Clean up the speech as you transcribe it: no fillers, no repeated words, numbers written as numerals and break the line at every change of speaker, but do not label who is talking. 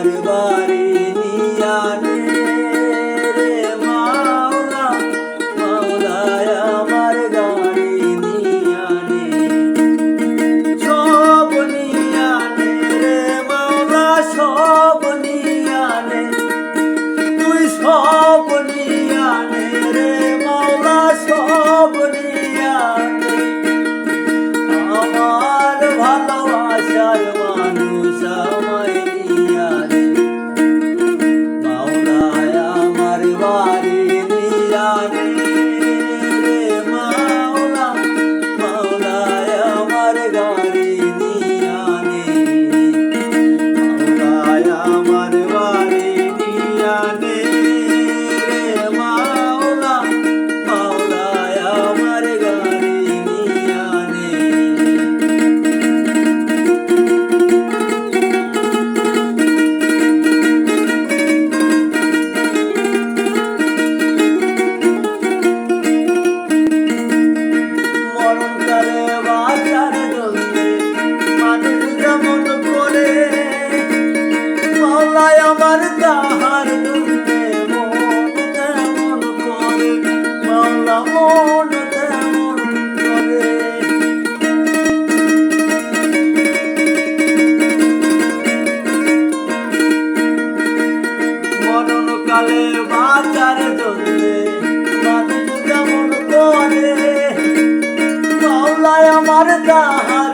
আমার বাড়ি নিয়ানে রে মাওলা, মাওলায় আমার গাড়ি নিয়ানে, সব নিয়ানে রে মাওলা, সব নিয়ানে, তুই সব নিয়ানে রে মাওলা, সব নিয়ানে। আমার ভালোবাসার মানুষ আমায় নিয়ানে, মাওলায় আমার বাড়ি নিয়ানে রে মাওলা, মাওলায় আমার গাড়ি নিয়ানে, মাওলায় আমার বাড়ি নিয়ানে রে মাওলা, মাওলায় আমার গাড়ি নিয়ানে। মরণকালে বাঁচার জন্যে মানুষ যেমন করে, মাওলায় আমার তাহার জন্যে মন তেমন করে, মাওলা মন তেমন করে। মরণকালে বাঁচার জন্যে মানুষ যেমন করে, মাওলায় আমার তাহার